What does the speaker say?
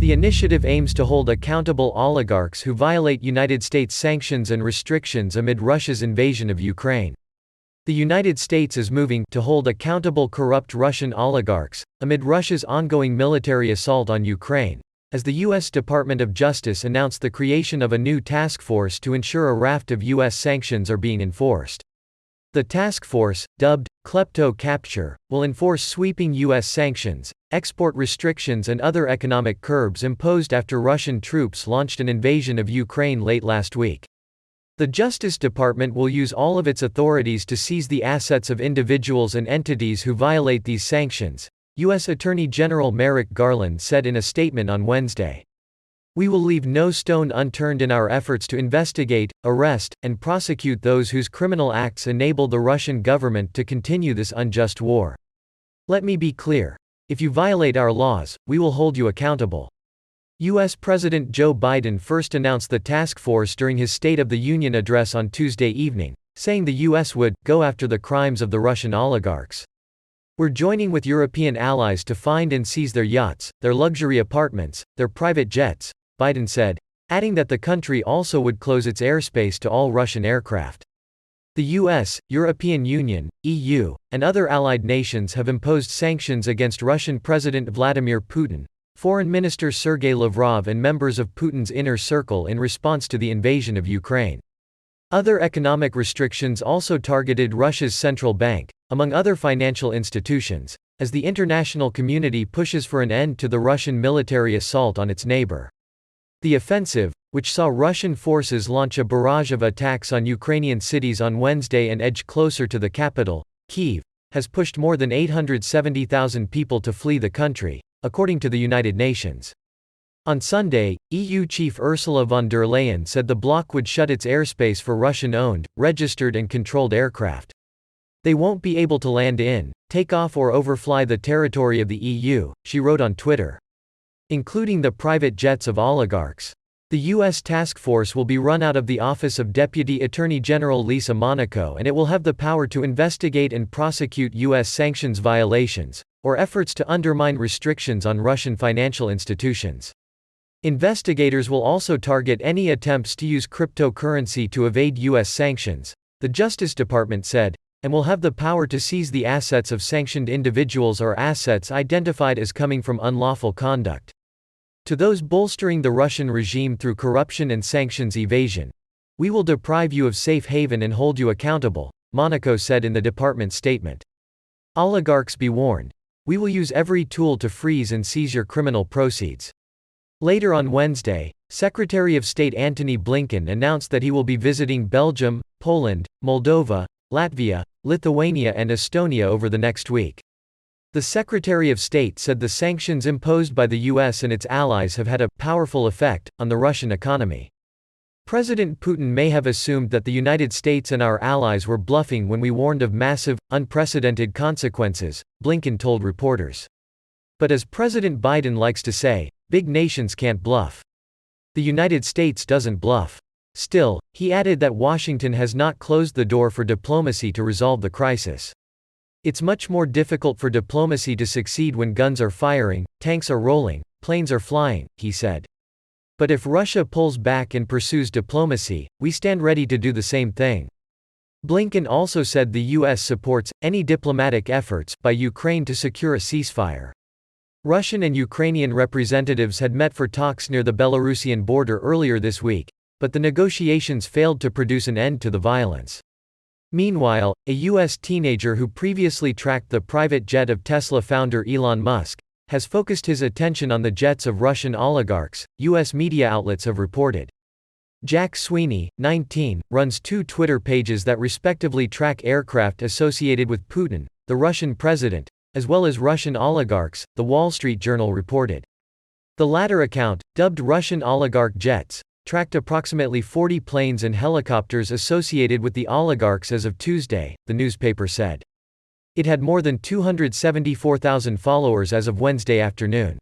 The initiative aims to hold accountable oligarchs who violate United States sanctions and restrictions amid Russia's invasion of Ukraine. The United States is moving to hold accountable corrupt Russian oligarchs amid Russia's ongoing military assault on Ukraine, as the U.S. Department of Justice announced the creation of a new task force to ensure a raft of U.S. sanctions are being enforced. The task force, dubbed KleptoCapture, will enforce sweeping U.S. sanctions, export restrictions and other economic curbs imposed after Russian troops launched an invasion of Ukraine late last week. The Justice Department will use all of its authorities to seize the assets of individuals and entities who violate these sanctions, U.S. Attorney General Merrick Garland said in a statement on Wednesday. We will leave no stone unturned in our efforts to investigate, arrest, and prosecute those whose criminal acts enable the Russian government to continue this unjust war. Let me be clear. If you violate our laws, we will hold you accountable. U.S. President Joe Biden first announced the task force during his State of the Union address on Tuesday evening, saying the U.S. would go after the crimes of the Russian oligarchs. We're joining with European allies to find and seize their yachts, their luxury apartments, their private jets, Biden said, adding that the country also would close its airspace to all Russian aircraft. The US, European Union, EU, and other allied nations have imposed sanctions against Russian President Vladimir Putin, Foreign Minister Sergei Lavrov and members of Putin's inner circle in response to the invasion of Ukraine. Other economic restrictions also targeted Russia's central bank, among other financial institutions, as the international community pushes for an end to the Russian military assault on its neighbor. The offensive, which saw Russian forces launch a barrage of attacks on Ukrainian cities on Wednesday and edge closer to the capital, Kyiv, has pushed more than 870,000 people to flee the country, according to the United Nations. On Sunday, EU Chief Ursula von der Leyen said the bloc would shut its airspace for Russian-owned, registered and controlled aircraft. They won't be able to land in, take off or overfly the territory of the EU, she wrote on Twitter. Including the private jets of oligarchs. The U.S. task force will be run out of the Office of Deputy Attorney General Lisa Monaco, and it will have the power to investigate and prosecute U.S. sanctions violations, or efforts to undermine restrictions on Russian financial institutions. Investigators will also target any attempts to use cryptocurrency to evade U.S. sanctions, the Justice Department said, and will have the power to seize the assets of sanctioned individuals or assets identified as coming from unlawful conduct. To those bolstering the Russian regime through corruption and sanctions evasion, we will deprive you of safe haven and hold you accountable, Monaco said in the department's statement. Oligarchs be warned. We will use every tool to freeze and seize your criminal proceeds. Later on Wednesday, Secretary of State Antony Blinken announced that he will be visiting Belgium, Poland, Moldova, Latvia, Lithuania and Estonia over the next week. The Secretary of State said the sanctions imposed by the US and its allies have had a powerful effect on the Russian economy. President Putin may have assumed that the United States and our allies were bluffing when we warned of massive, unprecedented consequences, Blinken told reporters. But as President Biden likes to say, big nations can't bluff. The United States doesn't bluff. Still, he added that Washington has not closed the door for diplomacy to resolve the crisis. It's much more difficult for diplomacy to succeed when guns are firing, tanks are rolling, planes are flying, he said. But if Russia pulls back and pursues diplomacy, we stand ready to do the same thing. Blinken also said the U.S. supports any diplomatic efforts by Ukraine to secure a ceasefire. Russian and Ukrainian representatives had met for talks near the Belarusian border earlier this week, but the negotiations failed to produce an end to the violence. Meanwhile, a U.S. teenager who previously tracked the private jet of Tesla founder Elon Musk has focused his attention on the jets of Russian oligarchs, U.S. media outlets have reported. Jack Sweeney, 19, runs 2 Twitter pages that respectively track aircraft associated with Putin, the Russian president, as well as Russian oligarchs, The Wall Street Journal reported. The latter account, dubbed Russian Oligarch Jets, tracked approximately 40 planes and helicopters associated with the oligarchs as of Tuesday, the newspaper said. It had more than 274,000 followers as of Wednesday afternoon.